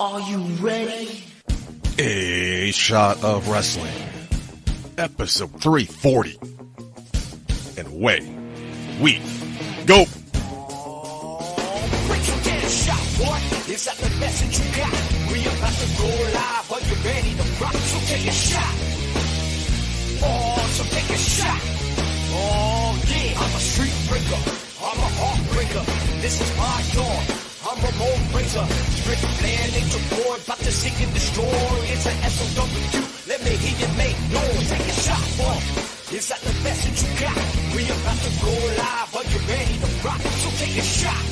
Are you ready? A Shot of Wrestling, episode 340. And away we go. Break your damn shot, boy. Is that the message you got? We about to go live. Are you ready to rock? So take a shot. Oh, so take a shot. Oh, yeah. I'm a street breaker. I'm a heartbreaker. This is my dawn. I'm a Ramon Razor. Ric Flair, nature boy. About to seek and destroy. It's an SOW. Let me hear you make noise. Take a shot, boy. Is that the message you got? We about to go live. Are you ready to rock? So take a shot.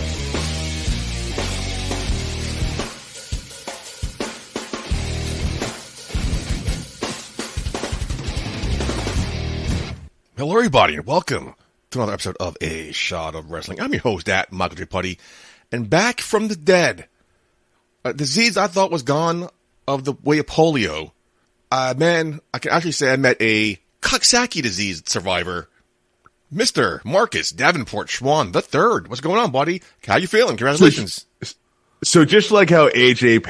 Hello, everybody, and welcome to another episode of A Shot of Wrestling. I'm your host, Michael J. Putty, and back from the dead. A disease I thought was gone of the way of polio. Man, I can actually say I met a Coxsackie disease survivor, Mr. Marcus Davenport Schwann III. What's going on, buddy? How you feeling? Congratulations. So just like how AJ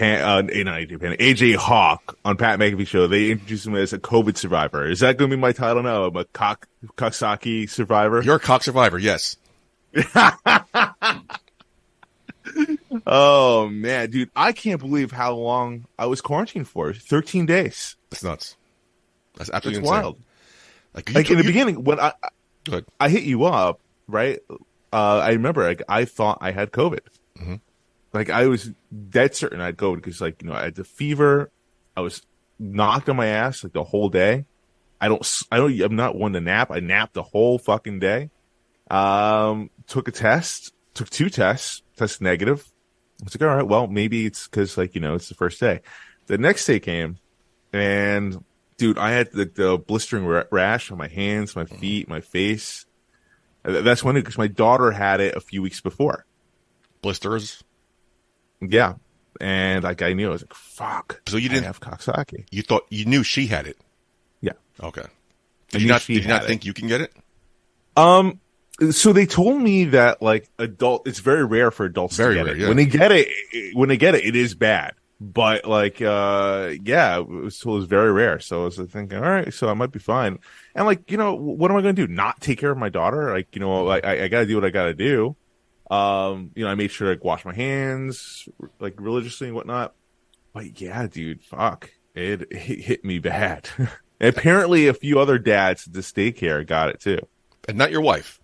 Hawk on Pat McAfee show, they introduced him as a COVID survivor. Is that going to be my title now? I'm a Coxsackie survivor? You're a cock survivor, yes. Oh, man, dude. I can't believe how long I was quarantined for. 13 days. That's nuts. That's absolutely insane. Wild. Like in the beginning, when I hit you up, right? I remember I thought I had COVID. Mm-hmm. Like, I was dead certain I'd go because, like, I had the fever. I was knocked on my ass, like, the whole day. I'm not one to nap. I napped the whole fucking day. Took a test, took 2 tests, tested negative. I was like, all right, well, maybe it's because, like, it's the first day. The next day came, and, dude, I had the blistering rash on my hands, my feet, my face. That's when because my daughter had it a few weeks before. Blisters? Yeah, and like I knew, I was like, "Fuck!" So you didn't have Coxsackie. You knew she had it. Yeah. Okay. Did you not think you can get it? So they told me that like it's very rare for adults to get it. Yeah. When they get it, it is bad. But like, yeah, it was very rare. So I was thinking, all right, so I might be fine. And like, what am I going to do? Not take care of my daughter? Like, I got to do what I got to do. I made sure to wash my hands like religiously and whatnot. But yeah, dude, fuck, it hit me bad. And apparently, a few other dads at this daycare got it too, and not your wife.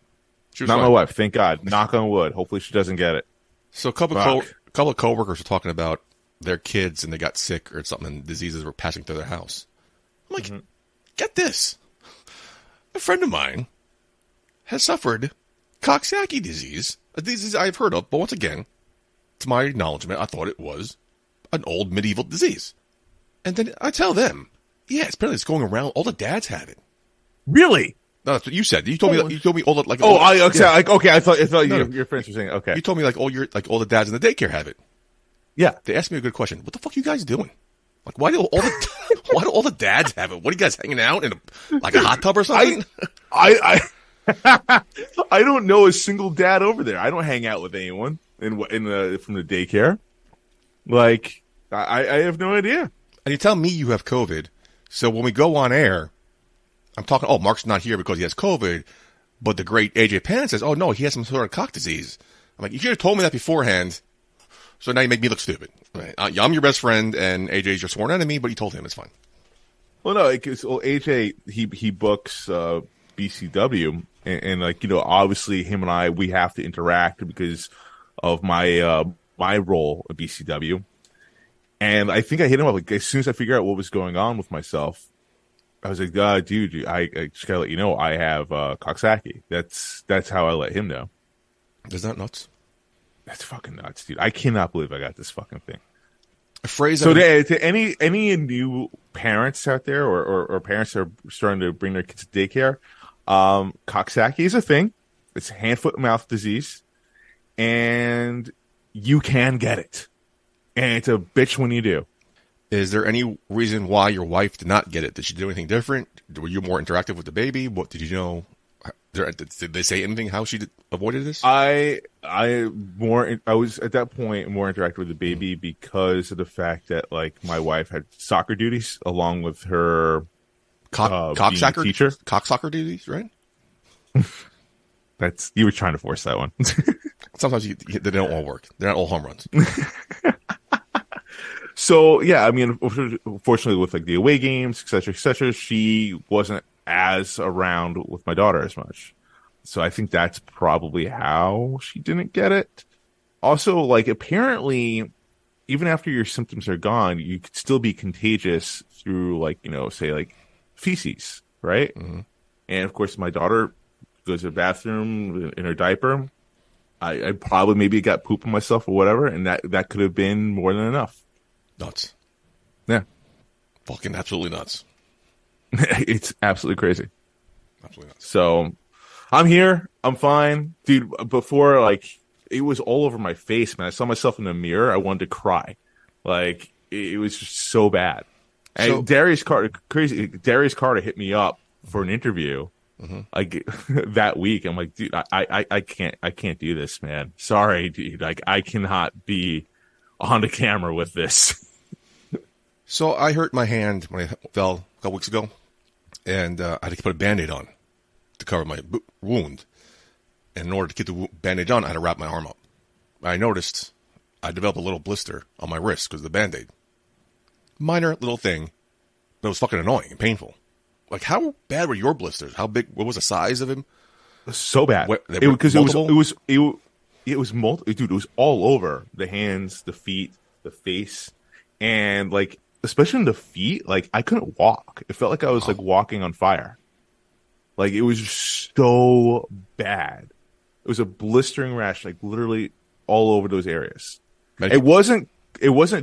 Not my wife, thank God. Knock on wood. Hopefully, she doesn't get it. So a couple of coworkers were talking about their kids and they got sick or something, and diseases were passing through their house. I'm like, Get this, a friend of mine has suffered Coxsackie disease. A disease I've heard of, but once again, to my acknowledgement, I thought it was an old medieval disease. And then I tell them, yeah, apparently it's going around. All the dads have it. Really? No, that's what you said. You told me all the like. Oh, I thought your friends were saying okay. You told me all the dads in the daycare have it. Yeah, they asked me a good question. What the fuck are you guys doing? Like, why do all the dads have it? What are you guys hanging out in a hot tub or something? I don't know a single dad over there. I don't hang out with anyone from the daycare. Like, I have no idea. And you tell me you have COVID. So when we go on air, I'm talking, Mark's not here because he has COVID. But the great AJ Pan says, oh, no, he has some sort of cock disease. I'm like, you should have told me that beforehand. So now you make me look stupid. Right? I'm your best friend, and AJ's your sworn enemy, but you told him it's fine. Well, no, AJ, he books BCW. And obviously him and we have to interact because of my role at BCW. And I think I hit him up like as soon as I figured out what was going on with myself. I was like, dude, I just gotta let you know I have Coxsackie. That's how I let him know. Is that nuts? That's fucking nuts, dude. I cannot believe I got this fucking thing. A phrase. So to any new parents out there or parents that are starting to bring their kids to daycare. Coxsackie is a thing. It's hand, foot, and mouth disease, and you can get it. And it's a bitch when you do. Is there any reason why your wife did not get it? Did she do anything different? Were you more interactive with the baby? What did you know? Did they say anything how she avoided this? I was at that point more interactive with the baby because of the fact that like my wife had soccer duties along with her cocksucker teacher. Cocksucker duties, right? You were trying to force that one. Sometimes they don't all work. They're not all home runs. So yeah, I mean, fortunately with like the away games, et cetera, she wasn't as around with my daughter as much. So I think that's probably how she didn't get it. Also, like apparently, even after your symptoms are gone, you could still be contagious through like, say like feces, right? Mm-hmm. And of course, my daughter goes to the bathroom in her diaper. I probably maybe got poop on myself or whatever, and that could have been more than enough. Nuts. Yeah. Fucking absolutely nuts. It's absolutely crazy. Absolutely nuts. So I'm here. I'm fine. Dude, before, like, it was all over my face, man. I saw myself in the mirror. I wanted to cry. Like, it was just so bad. And Darius Carter hit me up for an interview. Mm-hmm. Like that week. I'm like, dude, I can't do this, man. Sorry, dude. Like, I cannot be on the camera with this. So I hurt my hand when I fell a couple weeks ago, and I had to put a Band-Aid on to cover my wound. And in order to get the Band-Aid on, I had to wrap my arm up. I noticed I developed a little blister on my wrist because of the Band-Aid. Minor little thing, but it was fucking annoying and painful. Like, how bad were your blisters? How big? What was the size of him? So bad. Because it was multiple. Dude, it was all over the hands, the feet, the face, and like especially in the feet. Like I couldn't walk. It felt like I was like walking on fire. Like it was so bad. It was a blistering rash, like literally all over those areas. It wasn't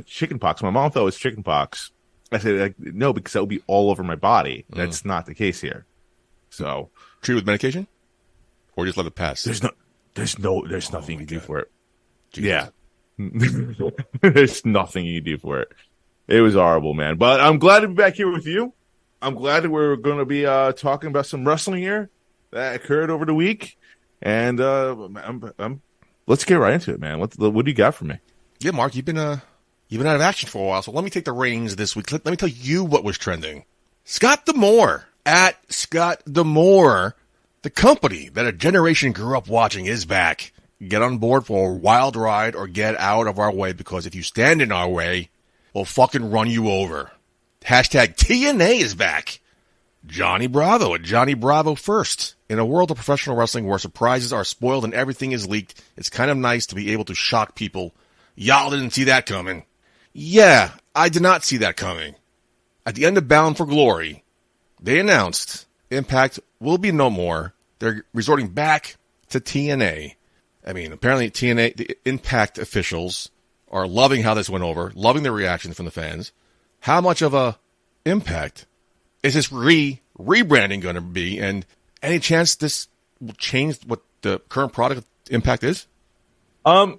chickenpox. My mom thought it was chickenpox. I said, like, no, because that would be all over my body. That's not the case here. So, treat with medication, or just let it pass. There's nothing you can do for it. Jesus. Yeah, there's nothing you can do for it. It was horrible, man. But I'm glad to be back here with you. I'm glad that we're going to be talking about some wrestling here that occurred over the week, and let's get right into it, man. What do you got for me? Yeah, Mark, you've been out of action for a while, so let me take the reins this week. Let me tell you what was trending. Scott D'Amore, at Scott D'Amore, the company that a generation grew up watching is back. Get on board for a wild ride or get out of our way, because if you stand in our way, we'll fucking run you over. Hashtag TNA is back. Johnny Bravo at Johnny Bravo first. In a world of professional wrestling where surprises are spoiled and everything is leaked, it's kind of nice to be able to shock people. Y'all didn't see that coming. Yeah, I did not see that coming. At the end of Bound for Glory, they announced Impact will be no more. They're resorting back to TNA. I mean, apparently TNA, the Impact officials are loving how this went over, loving the reaction from the fans. How much of a impact is this rebranding going to be? And any chance this will change what the current product of Impact is?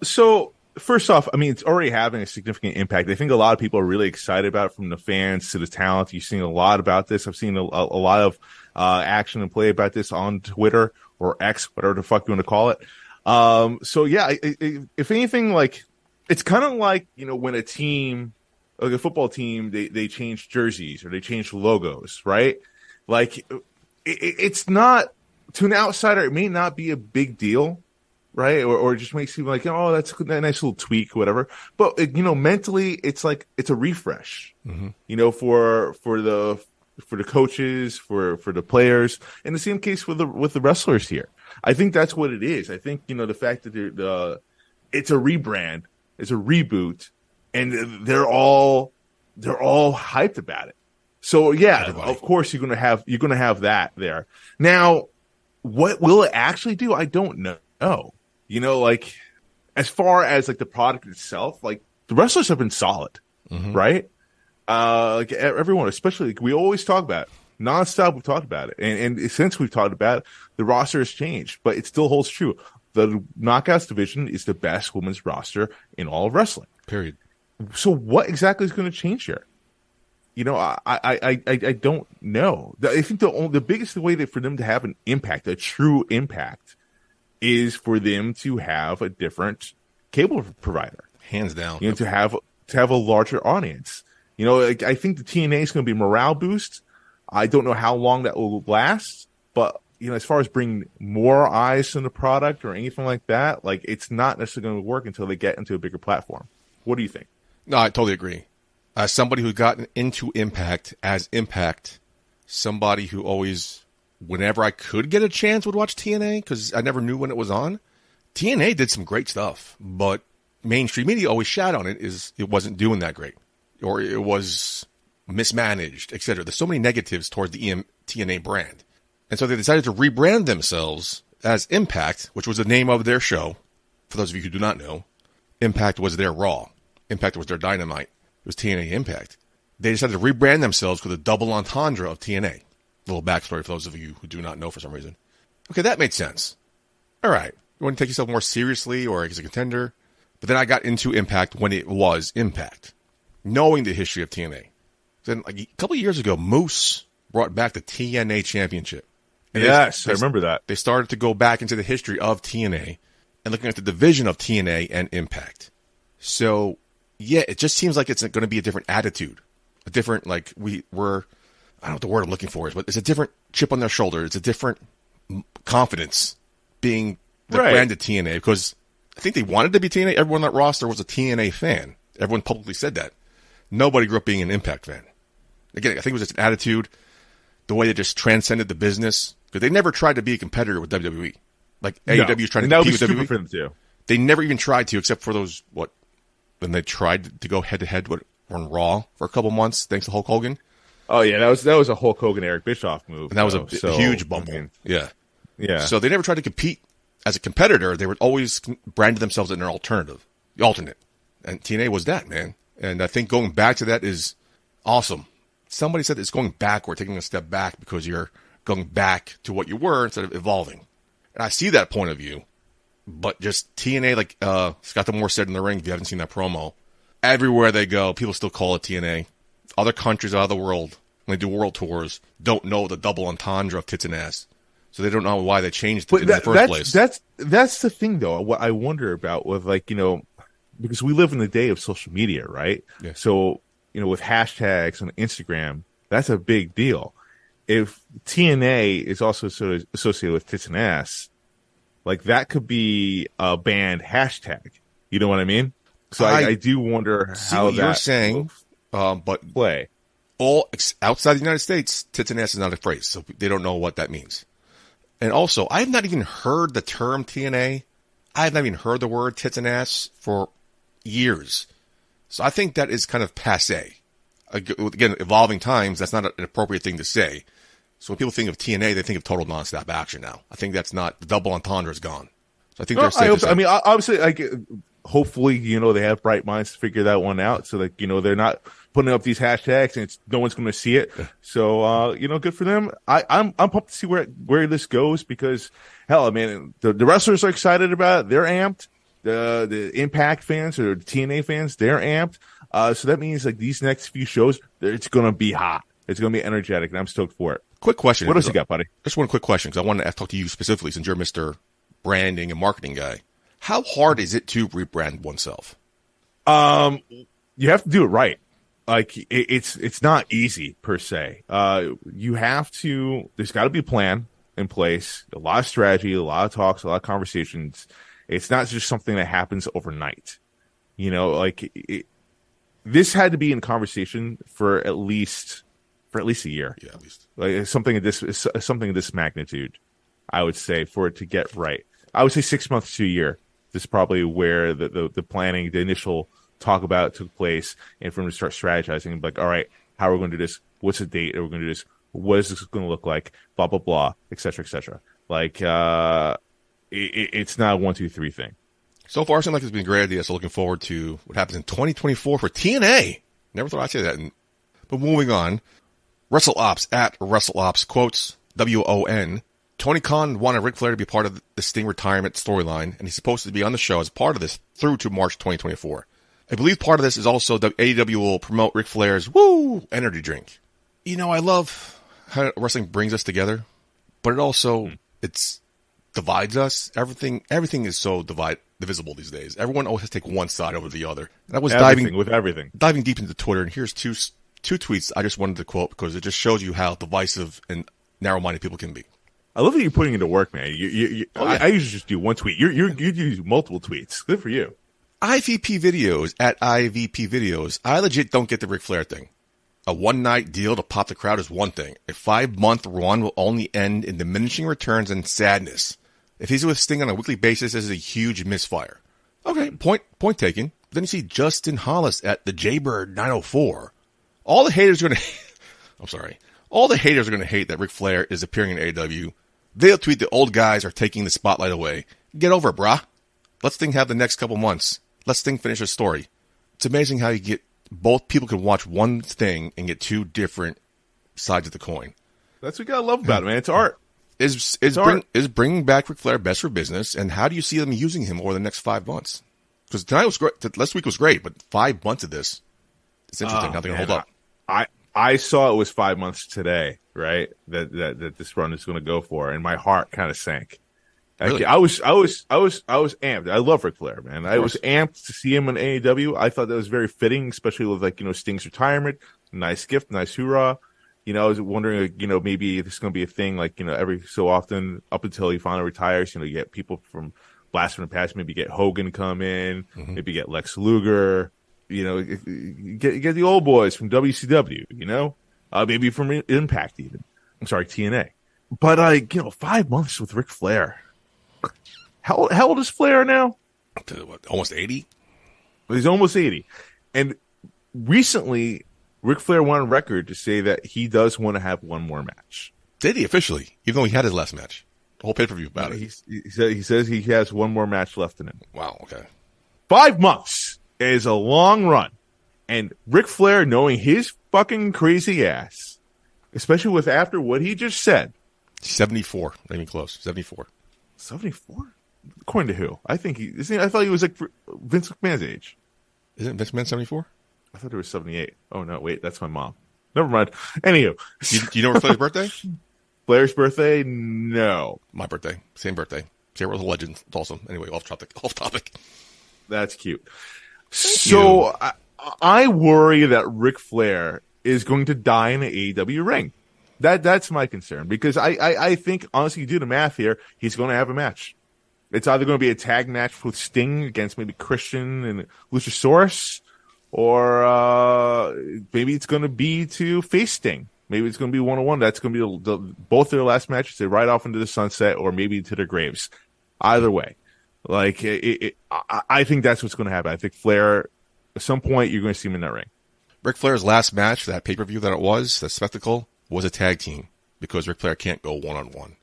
So first off, I mean, it's already having a significant impact. I think a lot of people are really excited about it, from the fans to the talent. You've seen a lot about this. I've seen a lot of action and play about this on Twitter or X, whatever the fuck you want to call it. So yeah, if anything, like, it's kind of like, when a team, like a football team, they change jerseys or they change logos, right? Like, it's not, to an outsider, it may not be a big deal, right? Or it just makes you like, oh, that's a nice little tweak, whatever. But mentally, it's like, it's a refresh, for the coaches, for the players, and the same case with the wrestlers here. I think that's what it is. I think the fact that it's a rebrand, it's a reboot, and they're all hyped about it. So yeah, everybody. Of course you're gonna have that there. Now, what will it actually do? I don't know. Like, as far as like the product itself, like the wrestlers have been solid, right? Like everyone, especially, like, we always talk about it. Nonstop, we've talked about it. And since we've talked about it, the roster has changed, but it still holds true. The Knockouts division is the best women's roster in all of wrestling. Period. So what exactly is going to change here? I don't know. I think the biggest way for them to have an impact, a true impact, is for them to have a different cable provider, hands down. To have a larger audience. I think the TNA is going to be a morale boost. I don't know how long that will last, but as far as bringing more eyes to the product or anything like that, it's not necessarily going to work until they get into a bigger platform. What do you think? No, I totally agree. As somebody who's gotten into Impact as Impact, somebody who always, whenever I could get a chance, would watch TNA because I never knew when it was on. TNA did some great stuff, but mainstream media always shat on it. It wasn't doing that great, or it was mismanaged, etc. There's so many negatives towards the TNA brand, and so they decided to rebrand themselves as Impact, which was the name of their show. For those of you who do not know, Impact was their Raw. Impact was their Dynamite. It was TNA Impact. They decided to rebrand themselves with a double entendre of TNA. A little backstory for those of you who do not know for some reason. Okay, that made sense. All right. You want to take yourself more seriously or as a contender? But then I got into Impact when it was Impact, knowing the history of TNA. Then a couple of years ago, Moose brought back the TNA Championship. And yes, I remember that. They started to go back into the history of TNA and looking at the division of TNA and Impact. So, yeah, it just seems like it's going to be a different attitude. A different, I don't know what the word I'm looking for is, but it's a different chip on their shoulder. It's a different confidence being the brand of TNA, because I think they wanted to be TNA. Everyone on that roster was a TNA fan. Everyone publicly said that. Nobody grew up being an Impact fan. Again, I think it was just an attitude, the way they just transcended the business, because they never tried to be a competitor with WWE. AEW is trying to compete with WWE. For them too. They never even tried to, except for those, when they tried to go head-to-head on Raw for a couple months, thanks to Hulk Hogan. Oh, yeah, that was a Hulk Hogan, Eric Bischoff move. And that was a huge bumble. Yeah. So they never tried to compete as a competitor. They were always branded themselves as an alternative, the alternate. And TNA was that, man. And I think going back to that is awesome. Somebody said it's going backward, taking a step back because you're going back to what you were instead of evolving. And I see that point of view. But just TNA, Scott D'Amore said in the ring, if you haven't seen that promo, everywhere they go, people still call it TNA. Other countries out of the world, when they do world tours, don't know the double entendre of tits and ass. So they don't know why they changed it in the first place. That's the thing, though. What I wonder about with, because we live in the day of social media, right? Yeah. So, with hashtags on Instagram, that's a big deal. If TNA is also sort of associated with tits and ass, that could be a banned hashtag. You know what I mean? So I do wonder how you're saying, but play all outside the United States, tits and ass is not a phrase, so they don't know what that means. And also, I have not even heard the term TNA. I have not even heard the word tits and ass for years. So I think that is kind of passé. Again, evolving times, that's not an appropriate thing to say. So when people think of TNA, they think of total nonstop action now. I think that's not, the double entendre is gone. So I think they're safe. I mean, obviously, hopefully, they have bright minds to figure that one out so that, they're not putting up these hashtags and no one's going to see it. So, good for them. I'm pumped to see where this goes because, hell, I mean, the wrestlers are excited about it. They're amped. The Impact fans or the TNA fans, they're amped. So that means these next few shows, it's going to be hot. It's going to be energetic, and I'm stoked for it. Quick question. What else you got, buddy? Just one quick question, because I wanted to talk to you specifically since you're Mr. Branding and Marketing guy. How hard is it to rebrand oneself? You have to do it right. It's not easy per se. You have to. There's got to be a plan in place, a lot of strategy, a lot of talks, a lot of conversations. It's not just something that happens overnight. This had to be in conversation for at least a year. Yeah, at least something of this magnitude. I would say for it to get right. I would say 6 months to a year. This is probably where the planning, the initial talk about it took place, and for them to start strategizing, all right, how are we going to do this? What's the date? Are we going to do this? What is this going to look like? Blah blah blah, etc. etc. It's not a 1, 2, 3 thing. So far, it seems like it's been a great idea. So looking forward to what happens in 2024 for TNA. Never thought I'd say that. But moving on, WrestleOps at WrestleOps quotes WON. Tony Khan wanted Ric Flair to be part of the Sting retirement storyline, and he's supposed to be on the show as part of this through to March 2024. I believe part of this is also the AEW will promote Ric Flair's Woo energy drink. I love how wrestling brings us together, but it also it's divides us. Everything is so divisible these days. Everyone always has to take one side over the other. And I was diving deep into Twitter, and here's two tweets I just wanted to quote because it just shows you how divisive and narrow-minded people can be. I love that you're putting into work, man. I usually just do one tweet. You do multiple tweets. Good for you. IVP Videos at IVP Videos. I legit don't get the Ric Flair thing. A one-night deal to pop the crowd is one thing. A 5-month run will only end in diminishing returns and sadness. If he's with Sting on a weekly basis, this is a huge misfire. Okay, point taken. Then you see Justin Hollis at the Jaybird 904. All the haters are going to hate that Ric Flair is appearing in AEW. They'll tweet the old guys are taking the spotlight away. Get over it, brah. Let's Sting have the next couple months. Let's Sting finish his story. It's amazing how you get both people can watch one thing and get two different sides of the coin. That's what you gotta love about it, man. It's art. Is bringing back Ric Flair best for business, and how do you see them using him over the next 5 months? Because tonight was great. Last week was great, but 5 months of this, it's interesting how they're gonna hold up. I saw it was 5 months today, right? That this run is going to go for, and my heart kind of sank. Really? I was amped. I love Ric Flair, man. I was amped to see him in AEW. I thought that was very fitting, especially with Sting's retirement. Nice gift, nice hoorah. I was wondering, maybe this is going to be a thing, every so often up until he finally retires. You get people from Blast from the Past, maybe get Hogan come in, maybe get Lex Luger. Get the old boys from WCW, maybe from Impact even. I'm sorry, TNA. But 5 months with Ric Flair. How old is Flair now? Almost 80? He's almost 80. And recently, Ric Flair went on record to say that he does want to have one more match. Did he officially? Even though he had his last match. The whole pay-per-view about it. He says he has one more match left in him. Wow, okay. 5 months is a long run. And Ric Flair, knowing his fucking crazy ass, especially with after what he just said. 74. Not even close. 74. 74? According to who? I thought he was like Vince McMahon's age. Isn't Vince McMahon 74? I thought it was 78. Oh, no, wait, that's my mom. Never mind. Anywho. Do you know Flair's birthday? Flair's birthday? No. My birthday. Same birthday. Sarah was a legend. It's awesome. Anyway, off topic. That's cute. So I worry that Ric Flair is going to die in an AEW ring. That's my concern because I think, honestly, you do the math here, he's going to have a match. It's either going to be a tag match with Sting against maybe Christian and Luchasaurus, or maybe it's going to be to face Sting. Maybe it's going to be one-on-one. That's going to be both their last matches. They ride off into the sunset, or maybe to their graves. Either way, I think that's what's going to happen. I think Flair, at some point, you're going to see him in that ring. Ric Flair's last match, that pay-per-view that spectacle, was a tag team because Ric Flair can't go one-on-one.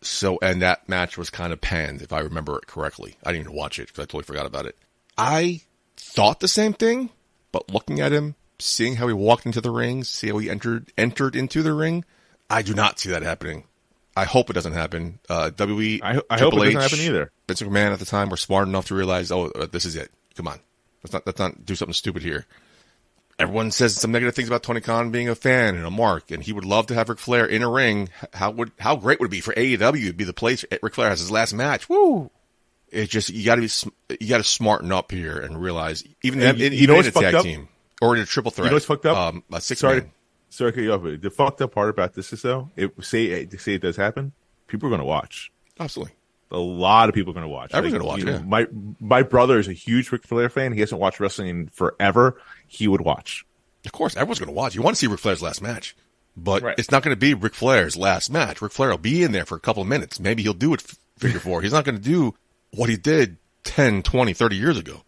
So, and that match was kind of panned, if I remember it correctly. I didn't even watch it because I totally forgot about it. I thought the same thing, but looking at him, seeing how he walked into the ring, see how he entered into the ring, I do not see that happening. I hope it doesn't happen. WWE, I hope it doesn't happen either. Vince McMahon at the time were smart enough to realize, this is it. Come on, let's not do something stupid here. Everyone says some negative things about Tony Khan being a fan and a mark, and he would love to have Ric Flair in a ring. How great would it be for AEW to be the place Ric Flair has his last match? Woo! It's just you got to smarten up here and realize even in a tag team or in a triple threat. You know what's fucked up? A six-man. Sorry to cut you off. The fucked up part about this is though, say it does happen, people are going to watch. Absolutely. A lot of people are going to watch. Everyone's going to watch. Yeah. My brother is a huge Ric Flair fan. He hasn't watched wrestling in forever. He would watch. Of course, everyone's going to watch. You want to see Ric Flair's last match, but It's not going to be Ric Flair's last match. Ric Flair will be in there for a couple of minutes. Maybe he'll do it figure four. He's not going to do what he did 10, 20, 30 years ago.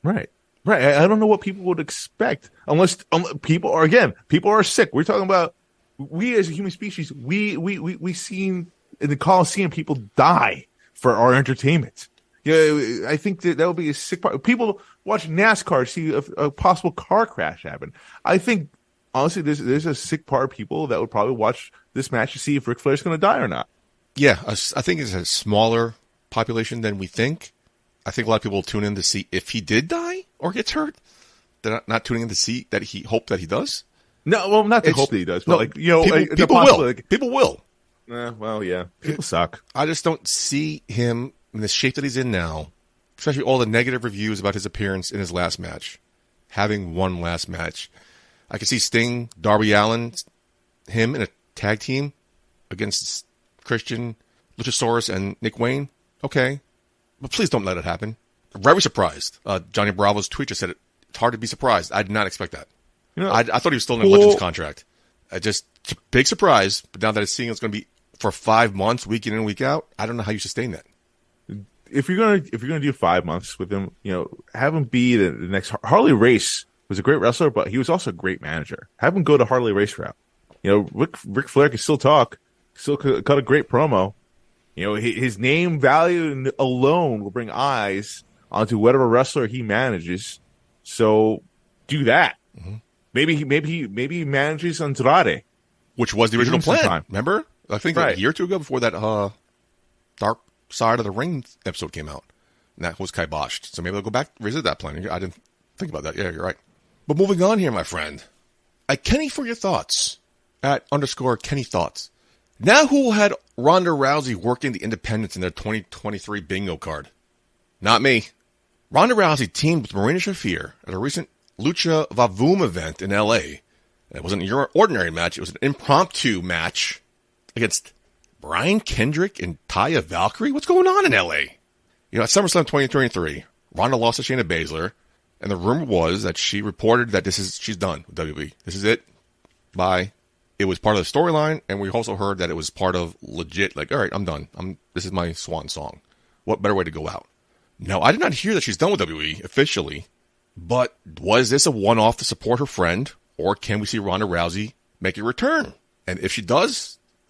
Right. I don't know what people would expect unless people are sick. We're talking about we as a human species. We seen in the Coliseum people die for our entertainment. Yeah, I think that would be a sick part. People watch NASCAR, see a possible car crash happen. I think, honestly, there's a sick part of people that would probably watch this match to see if Ric Flair's going to die or not. Yeah, I think it's a smaller population than we think. I think a lot of people will tune in to see if he did die or gets hurt. they're not tuning in to see that he does? No, well, not to hope that he does, but like, people will. Like, people will. Well, yeah, people suck. I just don't see him in the shape that he's in now, especially all the negative reviews about his appearance in his last match, having one last match. I can see Sting, Darby Allin, him in a tag team against Christian, Luchasaurus, and Nick Wayne. Okay, but please don't let it happen. I'm very surprised. Johnny Bravo's tweet just said it's hard to be surprised. I did not expect that. I thought he was still in a Legends contract. It's a big surprise, but now that it's seeing it's going to be for 5 months, week in and week out, I don't know how you sustain that. If you're gonna do 5 months with him, have him be the next Harley Race was a great wrestler, but he was also a great manager. Have him go to Harley Race route. Ric Flair can still talk, still cut a great promo. His name value alone will bring eyes onto whatever wrestler he manages. So do that. Mm-hmm. Maybe he manages Andrade, which was the original plan. Remember, I think a year or two ago before that Dark Side of the Ring episode came out, and that was kiboshed. So maybe I'll go back revisit that plan. I didn't think about that. Yeah, you're right. But moving on here, my friend, at Kenny for your thoughts at _Kenny Thoughts. Now who had Ronda Rousey working the independents in their 2023 bingo card? Not me. Ronda Rousey teamed with Marina Shafir at a recent Lucha Vavoom event in L.A. It wasn't your ordinary match. It was an impromptu match against Brian Kendrick and Taya Valkyrie. What's going on in L.A.? At SummerSlam 2023, Ronda lost to Shayna Baszler, and the rumor was that she reported that she's done with WWE. This is it. Bye. It was part of the storyline, and we also heard that it was part of legit, like, all right, I'm done. This is my swan song. What better way to go out? No, I did not hear that she's done with WWE officially, but was this a one-off to support her friend, or can we see Ronda Rousey make a return? And if she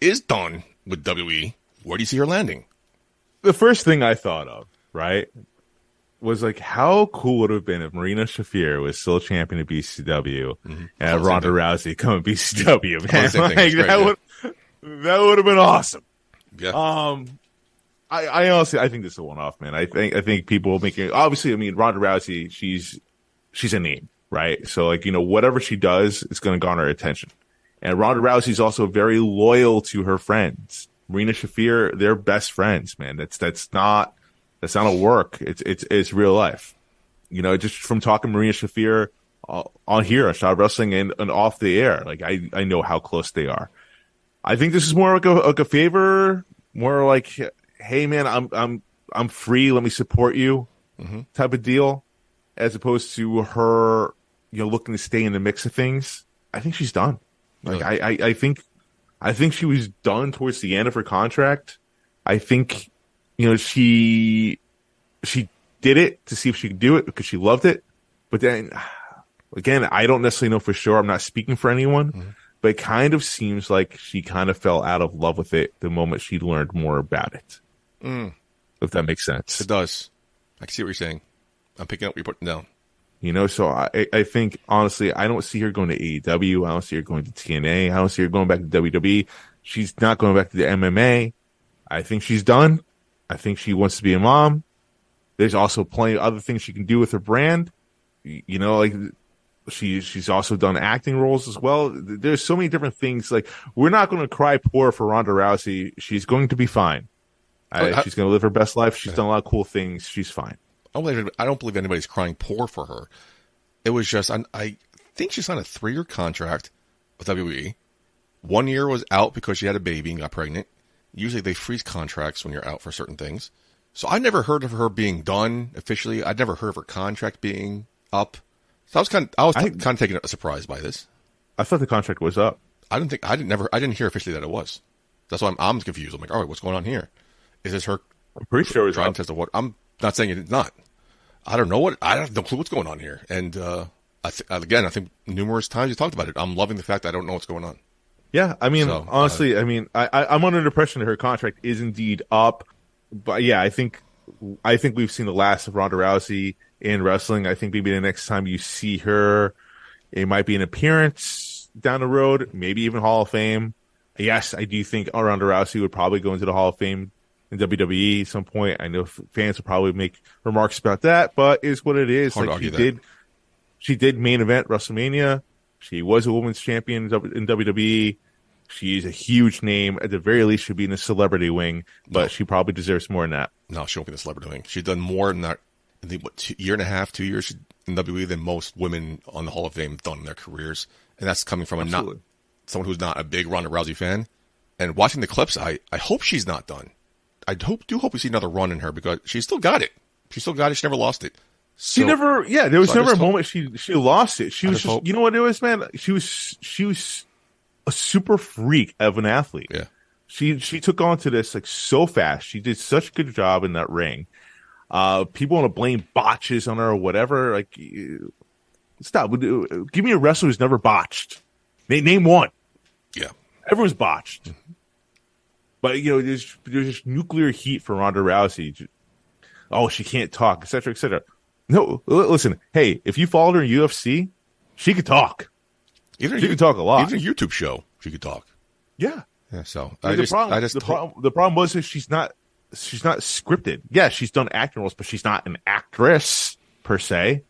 is done with WWE, where do you see her landing? The first thing I thought of, right, was like, how cool would it have been if Marina Shafir was still champion of BCW and Ronda Rousey come to BCW, man. That would have been awesome. Yeah. I honestly, I think this is a one-off, man. I think people will make it. Obviously, I mean, Ronda Rousey, she's a name, right? So, like, whatever she does, it's going to garner attention. And Ronda Rousey's also very loyal to her friends. Marina Shafir, they're best friends, man. That's not a work. It's real life. Just from talking to Marina Shafir on here, on Shot Wrestling, and off the air, like I know how close they are. I think this is more like a favor, more like, hey man, I'm free, let me support you, type of deal, as opposed to her, looking to stay in the mix of things. I think she's done. Like I think she was done towards the end of her contract. I think, she did it to see if she could do it because she loved it. But then, again, I don't necessarily know for sure. I'm not speaking for anyone, but it kind of seems like she kind of fell out of love with it the moment she learned more about it. If that makes sense. It does. I can see what you're saying. I'm picking up what you're putting down. So I think, honestly, I don't see her going to AEW. I don't see her going to TNA. I don't see her going back to WWE. She's not going back to the MMA. I think she's done. I think she wants to be a mom. There's also plenty of other things she can do with her brand. Like she's also done acting roles as well. There's so many different things. Like, we're not going to cry poor for Ronda Rousey. She's going to be fine. She's going to live her best life. She's done a lot of cool things. She's fine. I don't believe anybody's crying poor for her. It was just, I think she signed a 3-year contract with WWE. 1 year was out because she had a baby and got pregnant. Usually they freeze contracts when you're out for certain things. So I never heard of her being done officially. I'd never heard of her contract being up. So I was kind of taken a surprise by this. I thought the contract was up. I didn't hear officially that it was. That's why I'm confused. I'm like, all right, what's going on here? Is this her? I'm pretty sure it's trying to test the water. I'm not saying it's not. I don't know I have no clue what's going on here. And I think numerous times you talked about it. I'm loving the fact that I don't know what's going on. Yeah, I mean, honestly, I'm under the impression that her contract is indeed up. But yeah, I think we've seen the last of Ronda Rousey in wrestling. I think maybe the next time you see her, it might be an appearance down the road, maybe even Hall of Fame. Yes, I do think Ronda Rousey would probably go into the Hall of Fame in WWE at some point. I know fans will probably make remarks about that, but it's what it is. Hard to argue that. She did main event WrestleMania. She was a women's champion in WWE. She's a huge name. At the very least, she'll be in the celebrity wing, but she probably deserves more than that. No, she won't be in the celebrity wing. She's done more in that, I think, year and a half, 2 years in WWE than most women on the Hall of Fame have done in their careers. And that's coming from someone who's not a big Ronda Rousey fan. And watching the clips, I hope she's not done. I do hope we see another run in her because she's still got it. She still got it. She never lost it. There was never a moment she lost it. She was just, you know what it was, man? She was a super freak of an athlete. Yeah. She took on to this like so fast. She did such a good job in that ring. People want to blame botches on her or whatever. Like, stop. Give me a wrestler who's never botched. Name one. Yeah. Everyone's botched. Mm-hmm. But, there's this nuclear heat for Ronda Rousey. Oh, she can't talk, et cetera, et cetera. No, listen. Hey, if you followed her in UFC, she could talk. She could talk a lot. Even a YouTube show, she could talk. Yeah. Yeah. So the problem was that she's not scripted. Yeah, she's done acting roles, but she's not an actress per se.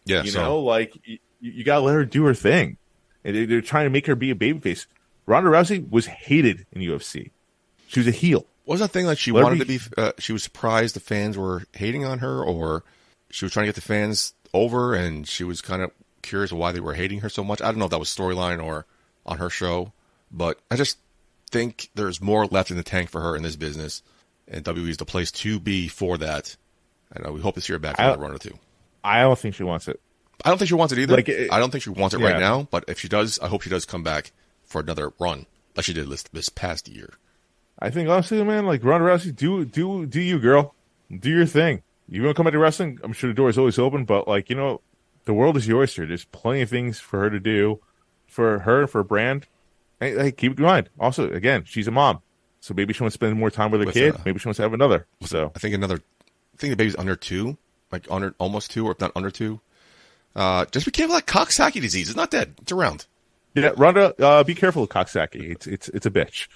Yeah. You gotta let her do her thing. And they're trying to make her be a babyface. Ronda Rousey was hated in UFC. She was a heel. Was that thing like she wanted to be? She was surprised the fans were hating on her, or she was trying to get the fans over, and she was kind of curious why they were hating her so much. I don't know if that was storyline or on her show, but I just think there's more left in the tank for her in this business, and WWE is the place to be for that. And we hope to see her back for another run or two. I don't think she wants it. I don't think she wants it either. I don't think she wants it right now, but if she does, I hope she does come back for another run, like she did this past year. I think honestly, man, like Ronda Rousey, do you, girl, do your thing. You want to come into wrestling? I'm sure the door is always open, but the world is your oyster. There's plenty of things for her to do, for her, for a brand. Hey, keep it in mind. Also, again, she's a mom, so maybe she wants to spend more time with her kid. Maybe she wants to have another. So I think the baby's under 2, almost 2, or if not under 2. Just be careful of that Coxsackie disease. It's not dead. It's around. Yeah, Ronda, be careful of Coxsackie. It's a bitch.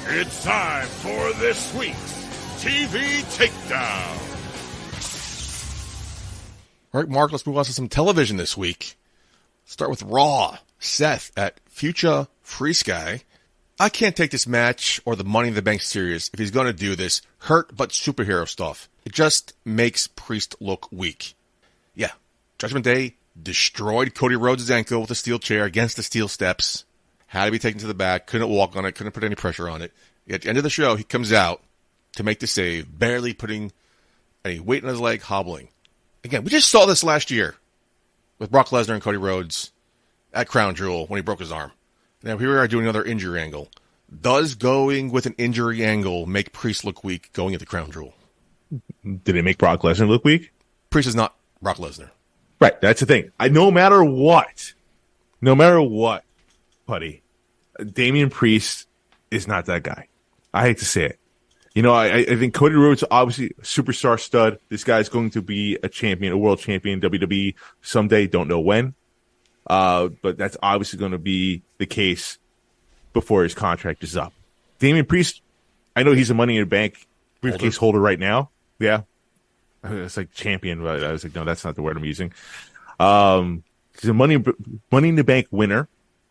It's time for this week's TV Takedown. All right, Mark, let's move on to some television this week. Start with Raw. Seth at Future Free Sky. I can't take this match or the Money in the Bank serious if he's going to do this hurt but superhero stuff. It just makes Priest look weak. Yeah, Judgment Day destroyed Cody Rhodes' ankle with a steel chair against the steel steps. Had to be taken to the back, couldn't walk on it, couldn't put any pressure on it. At the end of the show, he comes out to make the save, barely putting any weight on his leg, hobbling. Again, we just saw this last year with Brock Lesnar and Cody Rhodes at Crown Jewel when he broke his arm. Now here we are doing another injury angle. Does going with an injury angle make Priest look weak going into Crown Jewel? Did it make Brock Lesnar look weak? Priest is not Brock Lesnar. Right, that's the thing. No matter what, buddy, Damien Priest is not that guy. I hate to say it. I think Cody Rhodes, obviously a superstar stud. This guy's going to be a champion, a world champion, WWE someday. Don't know when. But that's obviously going to be the case before his contract is up. Damien Priest, I know he's a Money in the Bank briefcase holder right now. Yeah. It's like champion, but I was like, no, that's not the word I'm using. He's a Money in the Bank winner,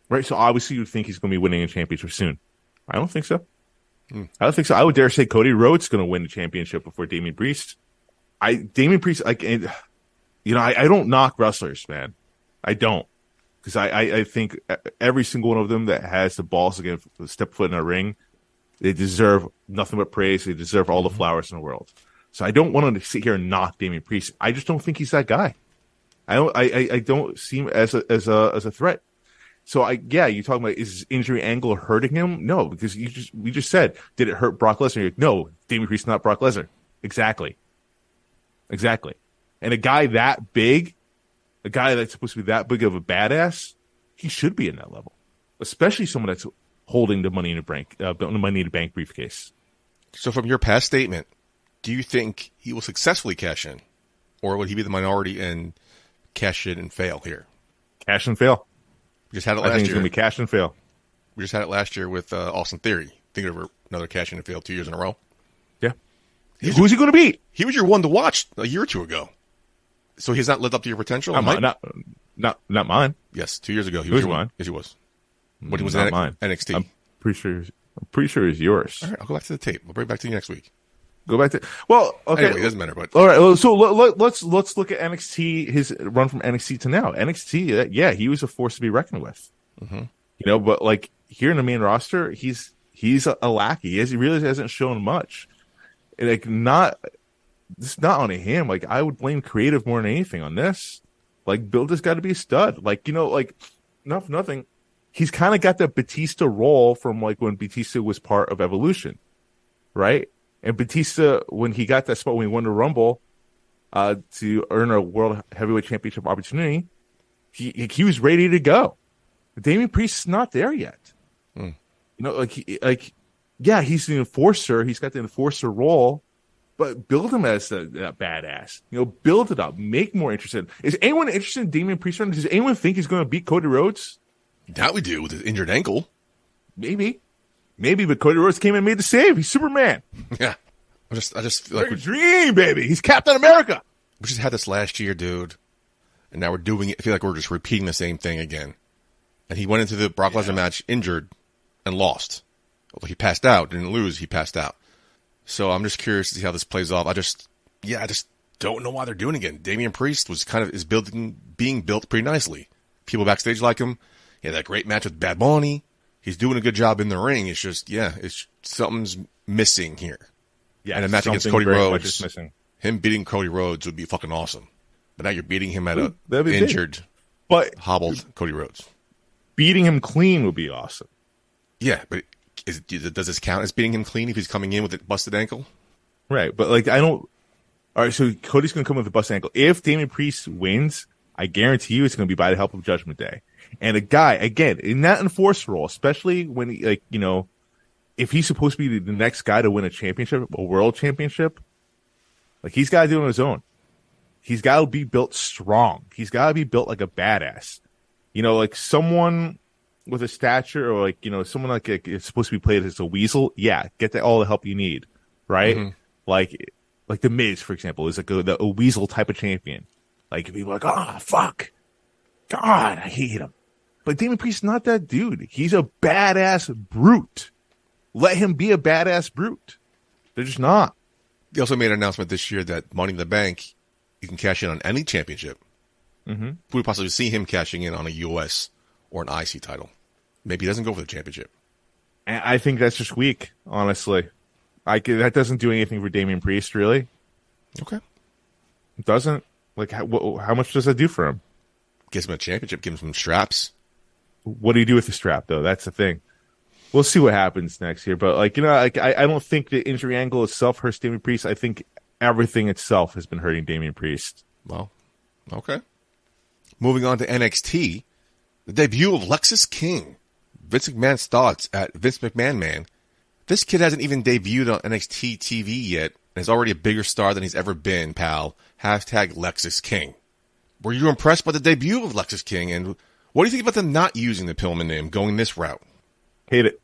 right? So obviously you'd think he's going to be winning a championship soon. I don't think so. I don't think so. I would dare say Cody Rhodes is going to win the championship before Damien Priest. Damien Priest, I don't knock wrestlers, man. I don't. Because I think every single one of them that has the balls to get step foot in a ring, they deserve nothing but praise. They deserve all the flowers in the world. So I don't want to sit here and knock Damien Priest. I just don't think he's that guy. I don't see him as a threat. So you talking about is his injury angle hurting him? No, because we just said, did it hurt Brock Lesnar? Like, no, Damien Priest is not Brock Lesnar. Exactly. And a guy that big, a guy that's supposed to be that big of a badass, he should be in that level, especially someone that's holding the Money in the Bank briefcase. So from your past statement, do you think he will successfully cash in, or would he be the minority and cash in and fail here? Cash and fail. We just had it last year. I think year. It's going to be cash and fail. We just had it last year with Austin Theory. Think of another cash in and fail 2 years in a row. Yeah. Who's he going to beat? He was your one to watch a year or two ago. So he's not lived up to your potential? Not mine. Yes, 2 years ago. He was mine. Yes, he was. When he was not in mine. NXT. I'm pretty sure it's yours. All right, I'll go back to the tape. I'll bring it back to you next week. Go back to okay. Anyway, it doesn't matter. But all right, so let's look at NXT. His run from NXT to now. NXT, yeah, he was a force to be reckoned with. But like here in the main roster, he's a lackey. He really hasn't shown much. Like it's not on him. Like I would blame creative more than anything on this. Like Bill has got to be a stud. Like not for nothing. He's kind of got that Batista role from like when Batista was part of Evolution, right? And Batista, when he got that spot when he won the Rumble to earn a World Heavyweight Championship opportunity, he was ready to go. Damien Priest is not there yet. Yeah, he's the enforcer. He's got the enforcer role, but build him as a badass. Build it up. Make more interested. Is anyone interested in Damien Priest? Does anyone think he's going to beat Cody Rhodes? That we do with his injured ankle. Maybe, but Cody Rhodes came and made the save. He's Superman. Yeah, I just feel like we dream, baby. He's Captain America. We just had this last year, dude, and now we're doing it. I feel like we're just repeating the same thing again. And he went into the Brock Lesnar match injured and lost. Although he passed out, didn't lose. He passed out. So I'm just curious to see how this plays off. I just don't know why they're doing it again. Damian Priest is being built pretty nicely. People backstage like him. He had that great match with Bad Bunny. He's doing a good job in the ring. It's just, something's missing here. Yeah, and a match against Cody Rhodes, him beating Cody Rhodes would be fucking awesome. But now you're beating him at injured, hobbled Cody Rhodes. Beating him clean would be awesome. Yeah, but does this count as beating him clean if he's coming in with a busted ankle? Right, but I don't. All right, so Cody's going to come with a busted ankle. If Damien Priest wins, I guarantee you it's going to be by the help of Judgment Day. And a guy, again, in that enforcer role, especially when, if he's supposed to be the next guy to win a championship, a world championship, he's got to do it on his own. He's got to be built strong. He's got to be built like a badass. Someone with a stature or someone it's supposed to be played as a weasel. Yeah, get all the help you need, right? Mm-hmm. Like the Miz, for example, is a weasel type of champion. People are like, oh, fuck. God, I hate him. But Damien Priest is not that dude. He's a badass brute. Let him be a badass brute. They're just not. They also made an announcement this year that Money in the Bank, you can cash in on any championship. Mm-hmm. We would possibly see him cashing in on a US or an IC title. Maybe he doesn't go for the championship. And I think that's just weak, honestly. That doesn't do anything for Damien Priest, really. Okay. It doesn't. How much does that do for him? Gives him a championship, gives him straps. What do you do with the strap, though? That's the thing. We'll see what happens next year. But, I don't think the injury angle itself hurts Damien Priest. I think everything itself has been hurting Damien Priest. Well, okay. Moving on to NXT, the debut of Lexis King. Vince McMahon's thoughts at Vince McMahon Man. This kid hasn't even debuted on NXT TV yet, and is already a bigger star than he's ever been, pal. Hashtag Lexis King. Were you impressed by the debut of Lexis King, and what do you think about them not using the Pillman name, going this route? Hate it.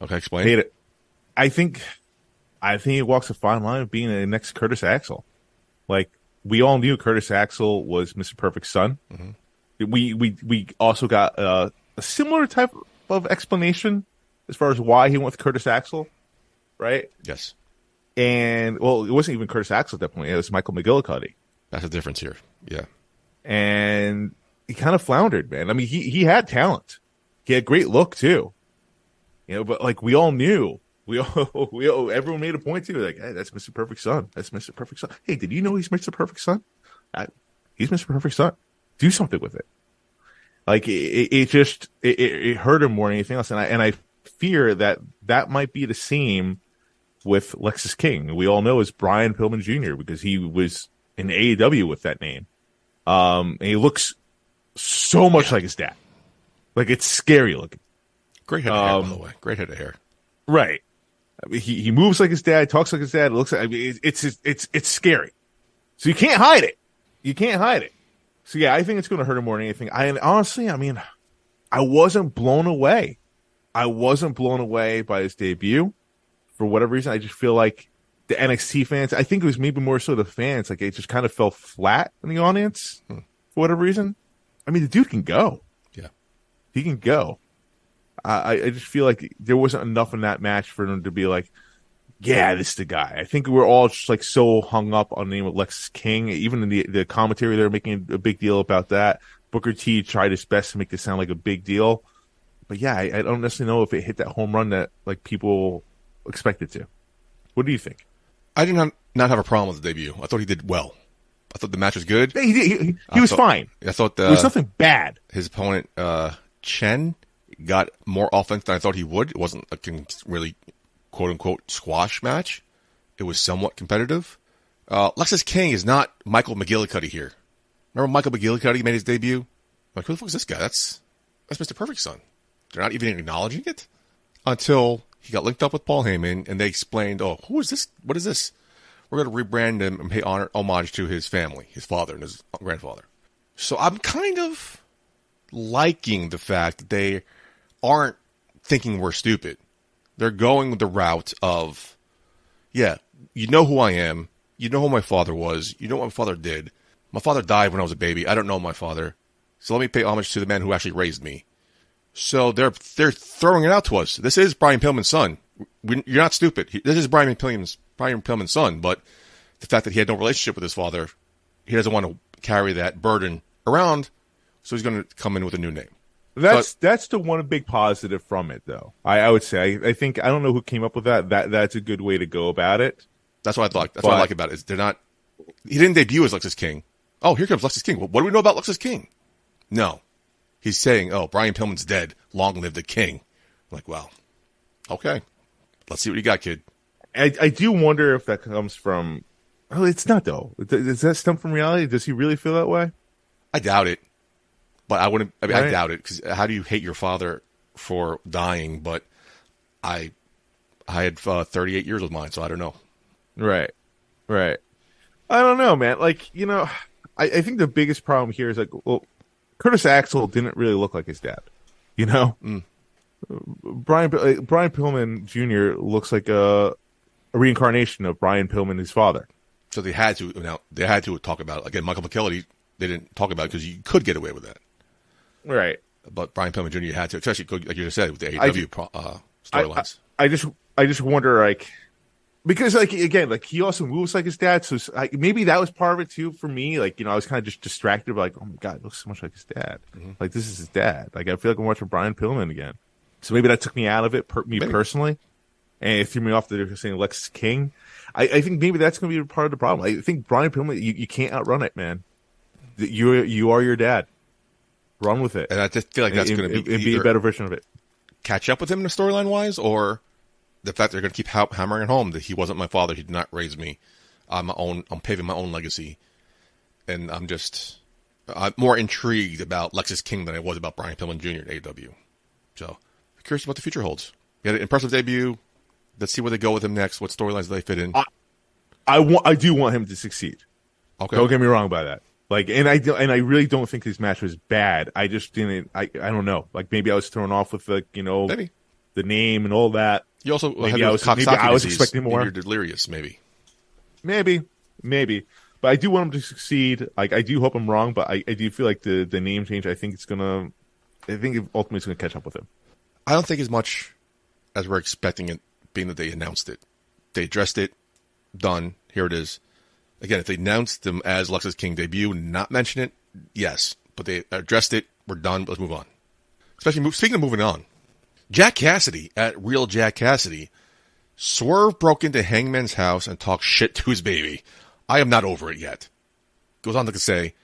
Okay, explain. Hate it. I think he walks a fine line of being the next Curtis Axel. We all knew Curtis Axel was Mr. Perfect's son. Mm-hmm. We also got a similar type of explanation as far as why he went with Curtis Axel, right? Yes. And, it wasn't even Curtis Axel at that point. It was Michael McGillicuddy. That's the difference here. Yeah. And he kind of floundered, man. I mean, he had talent. He had great look, too. But, we all knew. Everyone made a point, too. Hey, that's Mr. Perfect's son. That's Mr. Perfect's son. Hey, did you know he's Mr. Perfect's son? He's Mr. Perfect's son. Do something with it. It hurt him more than anything else. And I fear that might be the same with Lexis King. We all know is Brian Pillman Jr. because he was in AEW with that name. And he looks so much like his dad. It's scary looking. Great head of hair, by the way. Great head of hair. Right. I mean, he moves like his dad, talks like his dad. It looks like, it's scary. So you can't hide it. You can't hide it. So yeah, I think it's going to hurt him more than anything. Honestly, I wasn't blown away. I wasn't blown away by his debut. For whatever reason, I just feel like the NXT fans. I think it was maybe more so the fans. Like, it just kind of fell flat in the audience for whatever reason. I mean, the dude can go. Yeah. He can go. I just feel like there wasn't enough in that match for him to be like, yeah, this is the guy. I think we're all just like so hung up on the name of Lexis King. Even in the commentary, they're making a big deal about that. Booker T tried his best to make this sound like a big deal. But yeah, I don't necessarily know if it hit that home run that like people expect it to. What do you think? I did not have a problem with the debut. I thought he did well. I thought the match was good. He was fine. I thought there was nothing bad. His opponent, Chen, got more offense than I thought he would. It wasn't a really quote-unquote squash match. It was somewhat competitive. Lexis King is not Michael McGillicuddy here. Remember Michael McGillicuddy made his debut? I'm like, who the fuck is this guy? That's Mr. Perfect's son. They're not even acknowledging it until he got linked up with Paul Heyman, and they explained, oh, who is this? What is this? We're going to rebrand him and pay homage to his family, his father and his grandfather. So I'm kind of liking the fact that they aren't thinking we're stupid. They're going the route of, yeah, you know who I am. You know who my father was. You know what my father did. My father died when I was a baby. I don't know my father. So let me pay homage to the man who actually raised me. So they're throwing it out to us. This is Brian Pillman's son. You're not stupid. This is Brian Pillman's son, but the fact that he had no relationship with his father, he doesn't want to carry that burden around, so he's going to come in with a new name. That's the one big positive from it, though. I would say. I think, I don't know who came up with that. That's a good way to go about it. That's what I thought. That's what I like about it. Is they're not. He didn't debut as Lexis King. Oh, here comes Lexis King. What do we know about Lexis King? No. He's saying, oh, Brian Pillman's dead. Long live the king. I'm like, wow. Okay. Let's see what you got, kid. I do wonder if that comes from... Oh, it's not, though. Does that stem from reality? Does he really feel that way? I doubt it. But I wouldn't... I mean, right. I doubt it. Because how do you hate your father for dying? But I had 38 years with mine, so I don't know. Right. I don't know, man. Like, I think the biggest problem here is like, well, Curtis Axel didn't really look like his dad, Brian Pillman Jr. looks like a reincarnation of Brian Pillman, his father. So they had to talk about it. Again, Michael McKellarty, they didn't talk about it because you could get away with that. Right. But Brian Pillman Jr. had to, especially like you just said with the AEW storylines. I just wonder, like, because, like, again, like, he also moves like his dad, so maybe that was part of it, too, for me. Like, I was kind of just distracted by, like, oh, my God, it looks so much like his dad. Mm-hmm. Like, this is his dad. Like, I feel like I'm watching Brian Pillman again. So maybe that took me out of it, personally, and it threw me off the saying Lexis King. I think maybe that's going to be part of the problem. I think Brian Pillman, you can't outrun it, man. You are your dad. Run with it. And I just feel like that's going to be a better version of it. Catch up with him in the storyline-wise, or... the fact they're going to keep hammering it home that he wasn't my father, he did not raise me. I'm paving my own legacy, and I'm more intrigued about Lexis King than I was about Brian Pillman Jr. at AEW. So, I'm curious what the future holds. He had an impressive debut. Let's see where they go with him next. What storylines do they fit in? I do want him to succeed. Okay, don't get me wrong by that. Like, and I really don't think his match was bad. I just didn't. I don't know. Like, maybe I was thrown off with maybe the name and all that. You also maybe I was expecting more. Maybe you're delirious, maybe. But I do want him to succeed. Like, I do hope I'm wrong, but I do feel like the name change. I think ultimately it's gonna catch up with him. I don't think as much as we're expecting it, being that they announced it. They addressed it. Done. Here it is. Again, if they announced them as Lexis King debut and not mention it, yes. But they addressed it. We're done. Let's move on. Speaking of moving on. Jack Cassidy at Real Jack Cassidy. Swerve broke into Hangman's house and talked shit to his baby. I am not over it yet. Goes on to say,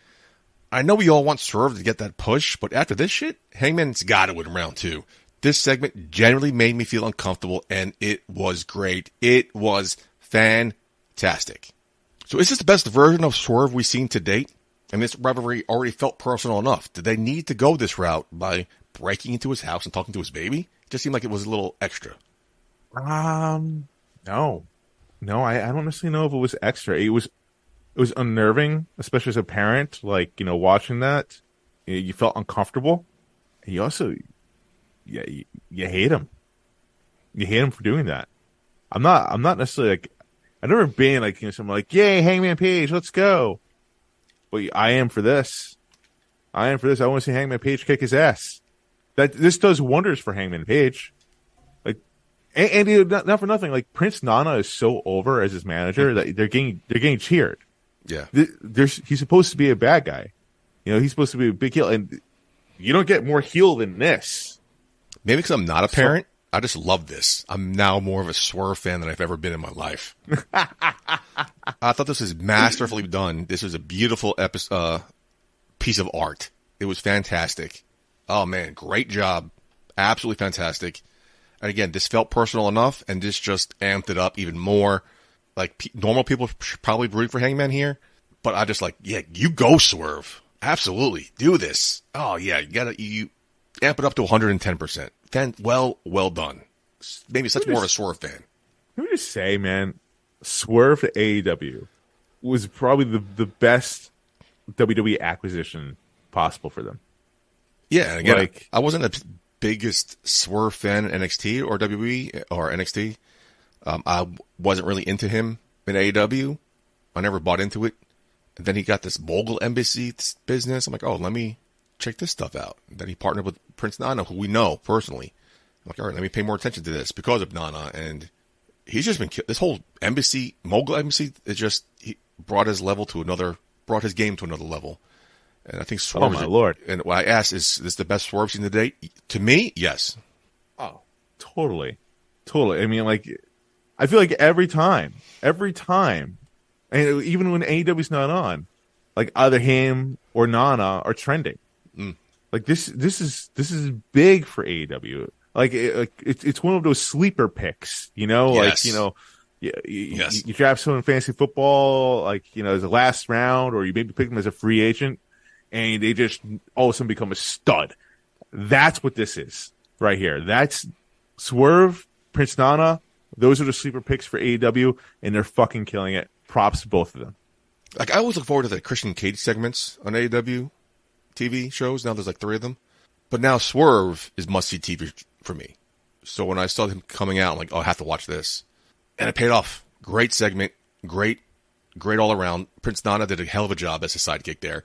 I know we all want Swerve to get that push, but after this shit, Hangman's got to win round 2. This segment generally made me feel uncomfortable, and it was great. It was fantastic. So is this the best version of Swerve we've seen to date? And this rivalry already felt personal enough. Did they need to go this route by breaking into his house and talking to his baby? It just seemed like it was a little extra. No, I don't necessarily know if it was extra. It was unnerving, especially as a parent. Like, watching that, you felt uncomfortable. And you also, you hate him. You hate him for doing that. I'm not necessarily like I've never been like, someone like, yay, Hangman Page, let's go. But I am for this. I want to see Hangman Page kick his ass. This does wonders for Hangman Page. Like, and not for nothing. Like, Prince Nana is so over as his manager that they're getting cheered. Yeah, he's supposed to be a bad guy. He's supposed to be a big heel, and you don't get more heel than this. Maybe because I'm not a parent, I just love this. I'm now more of a Swerve fan than I've ever been in my life. I thought this was masterfully done. This was a beautiful piece of art. It was fantastic. Oh man, great job. Absolutely fantastic. And again, this felt personal enough, and this just amped it up even more. Like, normal people should probably root for Hangman here, but I just like, yeah, you go, Swerve. Absolutely. Do this. Oh yeah, you amp it up to 110%. Well done. Maybe such more of a Swerve fan. Let me just say, man, Swerve to AEW was probably the best WWE acquisition possible for them. Yeah, and again, I wasn't the biggest Swerve fan in NXT or WWE or NXT. I wasn't really into him in AEW. I never bought into it. And then he got this mogul embassy business. I'm like, oh, let me check this stuff out. And then he partnered with Prince Nana, who we know personally. I'm like, all right, let me pay more attention to this because of Nana. And he's just been this whole mogul embassy, he brought his game to another level. And I think Swerve. Oh my lord! And what I asked, is this the best Swerve seen to date? To me, yes. Oh, totally. I mean, like, I feel like every time, and even when AEW's not on, like either him or Nana are trending. Like this is big for AEW. Like it's one of those sleeper picks, Yes. Like you draft someone in fantasy football, like as a last round, or you maybe pick them as a free agent, and they just all of a sudden become a stud. That's what this is right here. That's Swerve, Prince Nana. Those are the sleeper picks for AEW, and they're fucking killing it. Props to both of them. Like, I always look forward to the Christian Cage segments on AEW TV shows. Now there's like 3 of them. But now Swerve is must-see TV for me. So when I saw him coming out, I'm like, oh, I have to watch this. And it paid off. Great segment. Great all around. Prince Nana did a hell of a job as a sidekick there.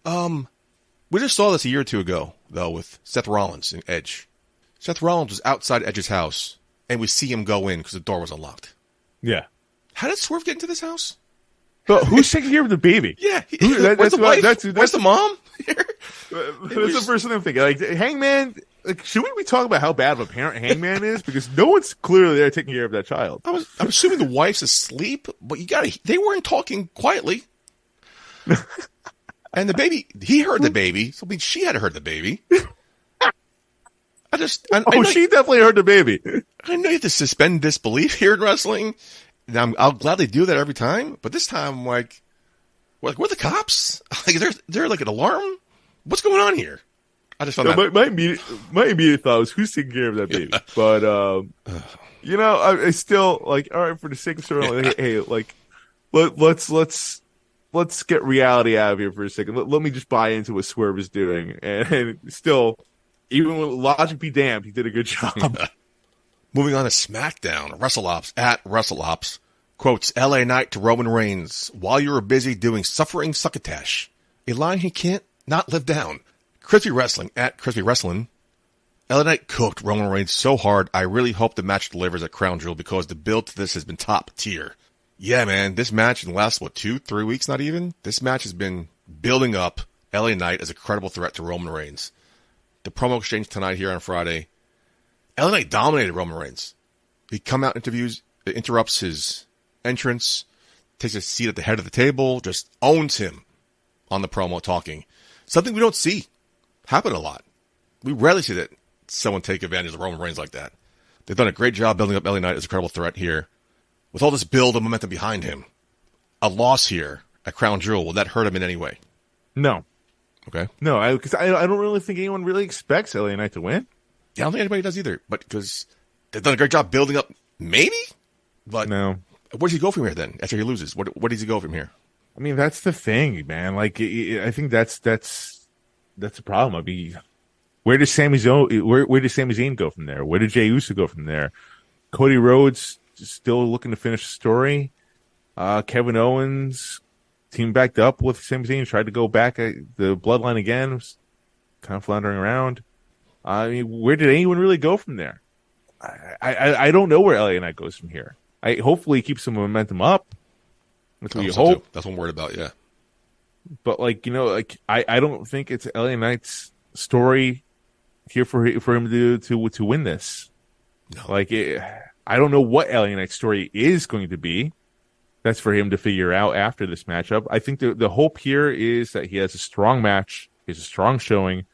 We just saw this a year or 2 ago, though, with Seth Rollins and Edge. Seth Rollins was outside Edge's house, and we see him go in because the door was unlocked. Yeah. How did Swerve get into this house? But who's taking care of the baby? Yeah. Where's the wife? Where's the mom? That's the first thing I'm thinking. Like, Hangman, like, should we be talking about how bad of a parent Hangman is? Because no one's clearly there taking care of that child. I'm assuming the wife's asleep, but they weren't talking quietly. And the baby, he heard the baby, so I mean, she had heard the baby. She definitely heard the baby. I know you have to suspend disbelief here in wrestling. And I'll gladly do that every time, but this time I'm like, where are the cops? Like, is there like an alarm? What's going on here? I just found my immediate thought was, who's taking care of that baby? But I still, like, all right, for the sake of story, like, hey, like, let's get reality out of here for a second. Let me just buy into what Swerve is doing, and still, even with logic be damned, he did a good job. Moving on to SmackDown, WrestleOps quotes LA Knight to Roman Reigns, while you were busy doing suffering succotash, a line he can't not live down. Crispy Wrestling @CrispyWrestling. LA Knight cooked Roman Reigns so hard, I really hope the match delivers at Crown Jewel because the build to this has been top tier. Yeah, man, this match in the last, 2-3 weeks, not even? This match has been building up LA Knight as a credible threat to Roman Reigns. The promo exchange tonight here on Friday, LA Knight dominated Roman Reigns. He come out, interrupts his entrance, takes a seat at the head of the table, just owns him on the promo talking. Something we don't see happen a lot. We rarely see that someone take advantage of Roman Reigns like that. They've done a great job building up LA Knight as a credible threat here. With all this build and momentum behind him, a loss here at Crown Jewel, will that hurt him in any way? No. Okay. No, because I don't really think anyone really expects LA Knight to win. Yeah, I don't think anybody does either, but because they've done a great job building up, maybe? But no. Where does he go from here then, after he loses? Where does he go from here? I mean, that's the thing, man. Like, I think that's the problem. I mean, where does Sami Zayn go from there? Where did Jey Uso go from there? Cody Rhodes still looking to finish the story. Kevin Owens team backed up with Sami Zayn, tried to go back at the bloodline again, was kind of floundering around. I mean, where did anyone really go from there? I don't know where LA Knight goes from here. Hopefully he keeps some momentum up. That's what you hope. That's what I'm worried about, yeah. But I don't think it's LA Knight's story here for him to win this. No. I don't know what LA Knight's story is going to be. That's for him to figure out after this matchup. I think the hope here is that he has a strong match, he has a strong showing,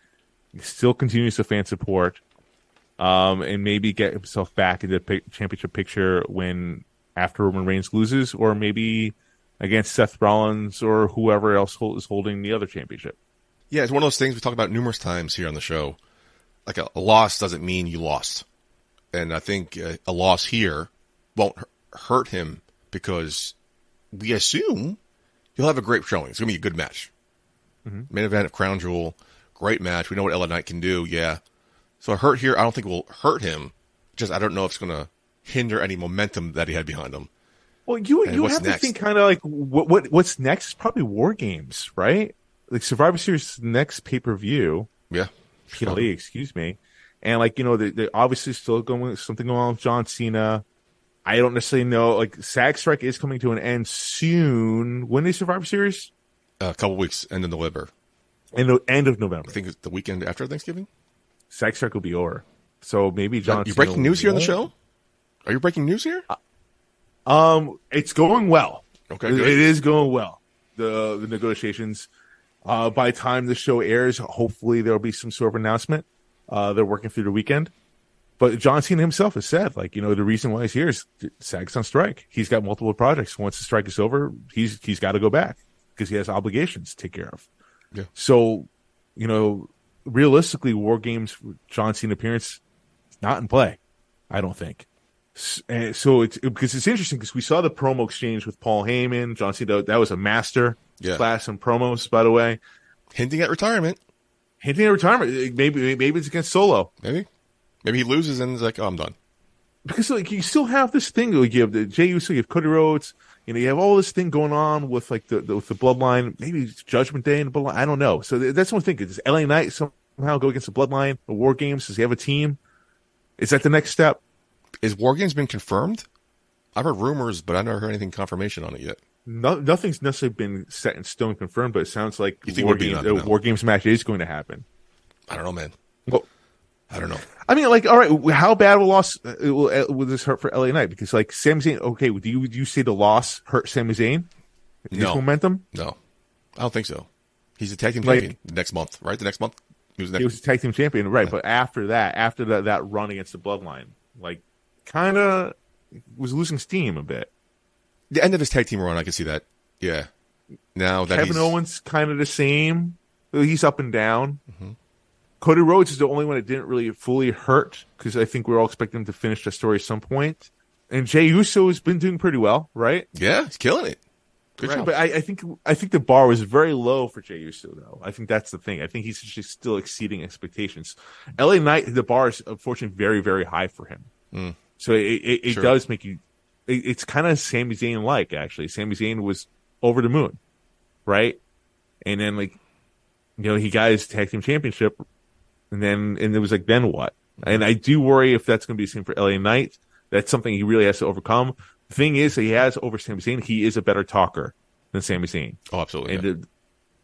he still continues to fan support, and maybe get himself back into the championship picture after Roman Reigns loses, or maybe against Seth Rollins or whoever else is holding the other championship. Yeah, it's one of those things we talked about numerous times here on the show. Like a loss doesn't mean you lost. And I think a loss here won't hurt him because we assume he'll have a great showing. It's going to be a good match. Mm-hmm. Main event of Crown Jewel, great match. We know what LA Knight can do, yeah. So a hurt here, I don't think will hurt him. Just I don't know if it's going to hinder any momentum that he had behind him. Well, you have to think kind of like what's next is probably War Games, right? Like Survivor Series next pay-per-view. Yeah. PLE, excuse me. And they're obviously still something going on with John Cena. I don't necessarily know. SAG Strike is coming to an end soon. When is Survivor Series? A couple weeks, end of November. End of November. I think it's the weekend after Thanksgiving. SAG Strike will be over. So maybe John Cena. You breaking news here on the show? Are you breaking news here? It's going well. Okay, good. It is going well. The negotiations. By the time the show airs, hopefully there will be some sort of announcement. They're working through the weekend. But John Cena himself has said, the reason why he's here is SAG's on strike. He's got multiple projects. Once the strike is over, he's got to go back because he has obligations to take care of. Yeah. So, realistically, War Games, John Cena appearance, is not in play, I don't think. And so because it's interesting because we saw the promo exchange with Paul Heyman, John Cena. That was a master class in promos, by the way. Hinting at retirement. Maybe it's against Solo. Maybe he loses and is like, oh, I'm done. Because you still have this thing. You have the Jey Uso, you have Cody Rhodes. You have all this thing going on with with the Bloodline. Maybe it's Judgment Day and the Bloodline. I don't know. So that's one thing. Does LA Knight somehow go against the Bloodline? The War Games? Does he have a team? Is that the next step? Is War Games been confirmed? I've heard rumors, but I've never heard anything confirmation on it yet. Nothing's necessarily been set in stone confirmed, but it sounds like War Games match is going to happen. I don't know, man. Well, I don't know. I mean, all right, how bad will this hurt for LA Knight? Because Sami Zayn, okay, do you say the loss hurt Sami Zayn? His momentum? No, I don't think so. He's a tag team champion next month, right? The next month he was a tag team champion, right? Yeah. But after that run against the Bloodline, kind of was losing steam a bit. The end of his tag team run, I can see that. Yeah. Now that Kevin Owens kind of the same. He's up and down. Mm-hmm. Cody Rhodes is the only one that didn't really fully hurt because I think we're all expecting him to finish the story at some point. And Jey Uso has been doing pretty well, right? Yeah, he's killing it. Good job. But I think the bar was very low for Jey Uso, though. I think that's the thing. I think he's just still exceeding expectations. LA Knight, the bar is unfortunately very, very high for him. Mm. So it does make you. It's kind of Sami Zayn-like, actually. Sami Zayn was over the moon, right? And then he got his tag team championship. And it was then what? And I do worry if that's going to be the same for LA Knight. That's something he really has to overcome. The thing is, that he has over Sami Zayn. He is a better talker than Sami Zayn. Oh, absolutely.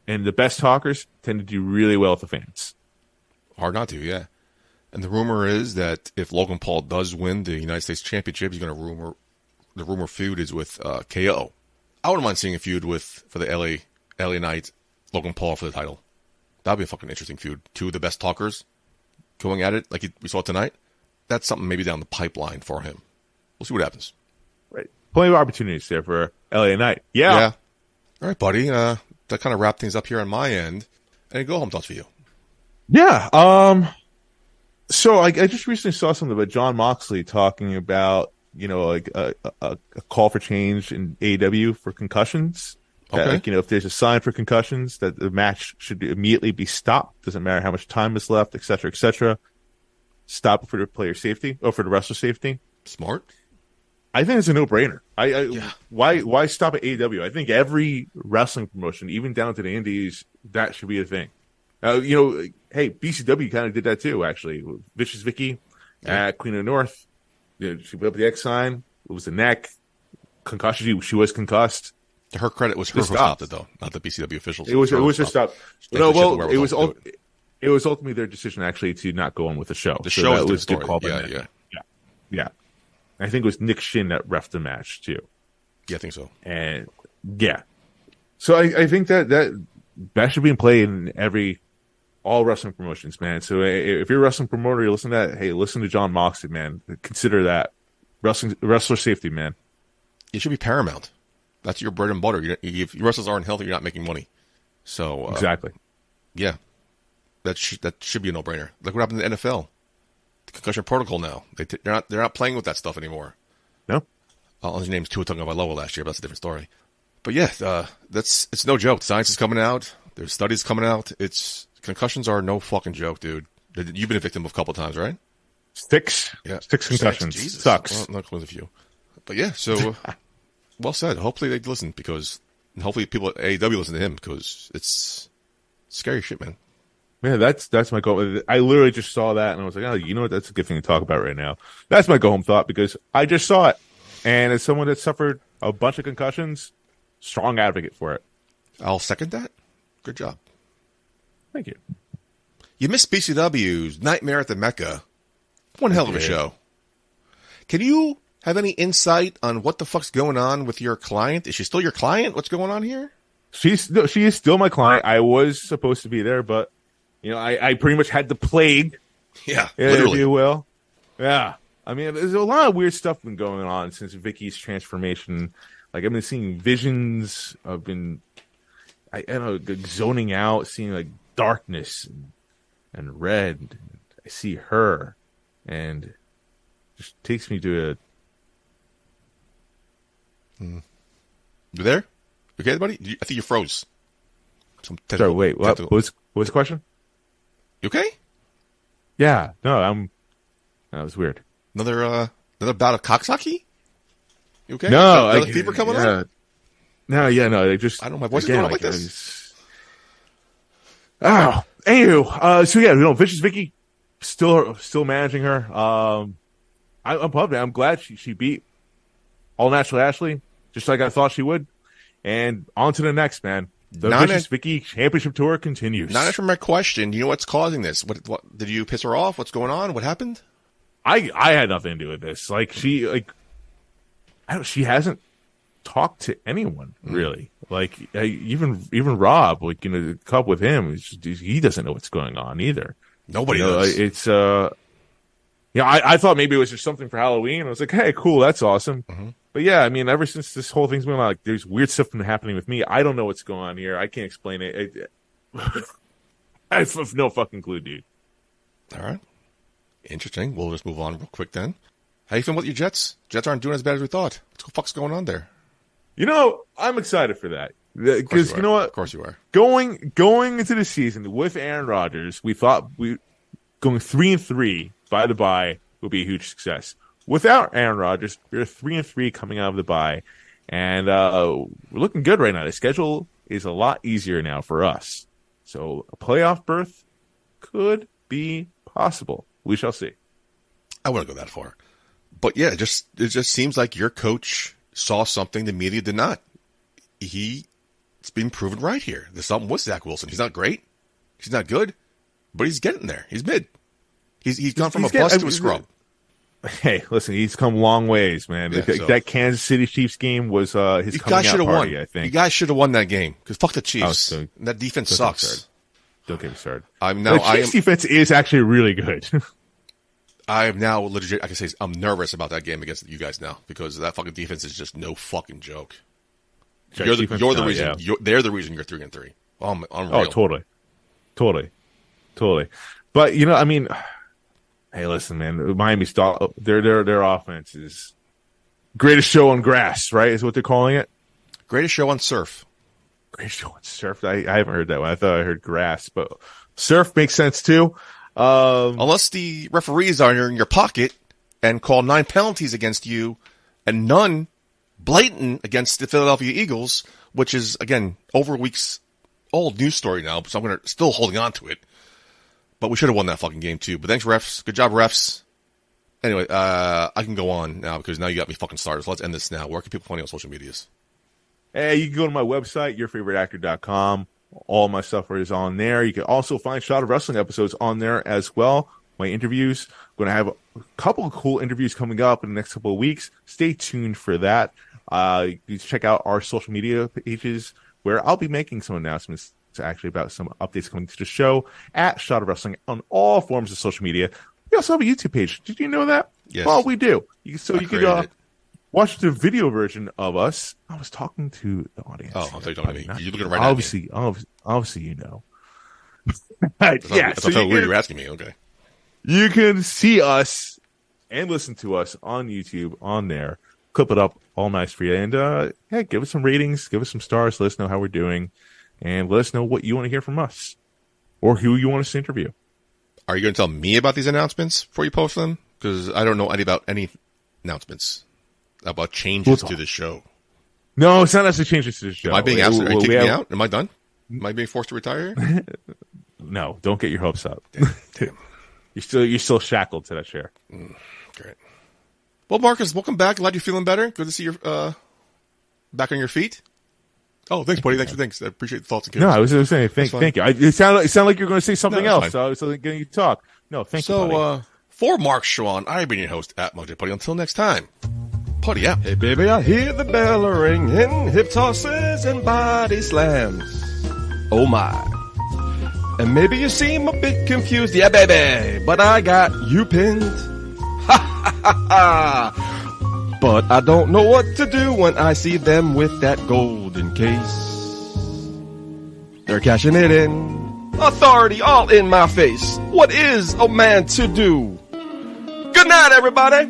And the best talkers tend to do really well with the fans. Hard not to, yeah. And the rumor is that if Logan Paul does win the United States Championship, he's going to the rumor feud is with KO. I wouldn't mind seeing a feud for the LA Knight, Logan Paul for the title. That'd be a fucking interesting feud. Two of the best talkers going at it, like we saw tonight. That's something maybe down the pipeline for him. We'll see what happens. Right. Plenty of opportunities there for LA Knight. Yeah. All right, buddy. That kind of wrapped things up here on my end. Any go-home thoughts for you? Yeah. So I just recently saw something about John Moxley talking about, a call for change in AEW for concussions. Okay. That, if there's a sign for concussions, that the match should immediately be stopped. Doesn't matter how much time is left, et cetera, et cetera. Stop for the player safety or for the wrestler safety. Smart. I think it's a no-brainer. Why stop at AEW? I think every wrestling promotion, even down to the indies, that should be a thing. Hey, BCW kind of did that too, actually. Vicious Vicky at Queen of the North. She put up the X sign. It was the neck. Concussion. She was concussed. To her credit, was her who stopped it, though, not the BCW officials. It was her stop. No, well, it was ultimately their decision, actually, to not go on with the show. The show was the call. Yeah. I think it was Nick Shin that reffed the match, too. Yeah, I think so. And, yeah. So I think that should be in play in all wrestling promotions, man. So if you're a wrestling promoter, you listen to that, hey, listen to John Moxley, man. Consider that. Wrestler safety, man. It should be paramount. That's your bread and butter. If your wrestlers aren't healthy, you're not making money. So exactly. Yeah. That should be a no-brainer. Look what happened in the NFL. The concussion protocol now. They're not playing with that stuff anymore. No. His name's Tua Tagovailoa last year, but that's a different story. But yeah, it's no joke. Science is coming out. There's studies coming out. Concussions are no fucking joke, dude. You've been a victim of a couple times, right? 6. Yeah. 6 concussions. Jesus. Sucks. Well, not close a few. But yeah, so well said. Hopefully they listen and hopefully people at AEW listen to him because it's scary shit, man. Yeah, that's my goal. I literally just saw that and I was like, oh, you know what? That's a good thing to talk about right now. That's my go home thought because I just saw it. And as someone that suffered a bunch of concussions, strong advocate for it. I'll second that. Good job. Thank you. You missed BCW's Nightmare at the Mecca. One hell of a show. Can you have any insight on what the fuck's going on with your client? Is she still your client? What's going on here? She is still my client. I was supposed to be there, but I pretty much had the plague. Yeah, literally. If you will. Yeah. I mean, there's a lot of weird stuff been going on since Vicky's transformation. Like, I've been seeing visions. I've been, I don't know, zoning out, seeing like darkness and red. I see her, and it just takes me to You there? You okay, buddy? I think you froze. Sorry, wait. What was the question? You okay? Yeah. No, that was weird. Another bout of cocksucky? You okay? No, another fever coming on? No. I just. I don't know. My voice is going on like this. Oh, anywho, so yeah, Vicious Vicky still managing her. I'm pumped. I'm glad she beat All Natural Ashley, just like I thought she would. And on to the next, man. The Vicious Vicky Championship Tour continues. Not answering my question. Do you know what's causing this? What did you piss her off? What's going on? What happened? I had nothing to do with this. Like she hasn't talked to anyone really. Like even Rob, like the cup with him, he doesn't know what's going on either. Nobody knows. It's I thought maybe it was just something for Halloween. I was like, hey, cool, that's awesome. Mm-hmm. But yeah, I mean, ever since this whole thing's been on, like, there's weird stuff been happening with me. I don't know what's going on here. I can't explain it. I have no fucking clue, dude. All right. Interesting. We'll just move on real quick then. How you feeling with your Jets? Jets aren't doing as bad as we thought. What the fuck's going on there? I'm excited for that. Because you know what? Of course you are. Going into the season with Aaron Rodgers, we thought going 3-3 by the bye would be a huge success. Without Aaron Rodgers, we're 3-3 coming out of the bye, and we're looking good right now. The schedule is a lot easier now for us, so a playoff berth could be possible. We shall see. I wouldn't go that far, but yeah, it just seems like your coach saw something the media did not. It's being proven right here. There's something with Zach Wilson. He's not great. He's not good, but he's getting there. He's mid. He's gone from a bust to a scrub. Hey, listen, he's come long ways, man. Yeah, that Kansas City Chiefs game was his coming out party, I think. You guys should have won that game, because fuck the Chiefs. That defense sucks. Don't get me started. The Chiefs defense is actually really good. I am now legit, I can say I'm nervous about that game against you guys now, because that fucking defense is just no fucking joke. You're the reason. Yeah. They're the reason you're 3-3. Unreal. Oh, totally. But I mean, hey, listen, man. Miami's their offense is greatest show on grass, right? Is what they're calling it. Greatest show on surf. Greatest show on surf. I haven't heard that one. I thought I heard grass, but surf makes sense too. Unless the referees are in your pocket and call 9 penalties against you and none blatant against the Philadelphia Eagles, which is, again, over a week's old news story now, so I'm still holding on to it. But we should have won that fucking game, too. But thanks, refs. Good job, refs. Anyway, I can go on now because now you got me fucking started. So let's end this now. Where can people find you on social medias? Hey, you can go to my website, yourfavoriteactor.com. All my stuff is on there. You can also find Shot of Wrestling episodes on there as well. My interviews. I'm going to have a couple of cool interviews coming up in the next couple of weeks. Stay tuned for that. You can check out our social media pages where I'll be making some announcements actually about some updates coming to the show at Shot of Wrestling on all forms of social media. We also have a YouTube page. Did you know that? Yes. Well, we do. You could watch the video version of us. I was talking to the audience. Oh, I thought you were talking to me. You're looking right at me. Obviously, you know. Yeah, so you were asking me. Okay. You can see us and listen to us on YouTube on there. Clip it up all nice for you. And hey, give us some ratings. Give us some stars. Let us know how we're doing. And let us know what you want to hear from us or who you want us to interview. Are you going to tell me about these announcements before you post them? Because I don't know about any announcements about changes to the show. No, it's not necessarily changes to the show. Am I being asked? Are you kicking me out? Am I done? Am I being forced to retire? No, don't get your hopes up. Damn. You're still shackled to that chair. Great. Well, Marcus, welcome back. Glad you're feeling better. Good to see you back on your feet. Oh, thanks, buddy. Thanks. I appreciate the thoughts and cares. No, I was saying thank you. It sounded like you were going to say something else, fine. So I was getting you to talk. No, thank you, buddy. For Mark Schwann, I've been your host at Mojo Putty. Until next time, Putty out. Hey, baby, I hear the bell ringing, hip tosses and body slams. Oh, my. And maybe you seem a bit confused. Yeah, baby, but I got you pinned. Ha, ha, ha, ha. But I don't know what to do when I see them with that golden case. They're cashing it in. Authority all in my face. What is a man to do? Good night, everybody.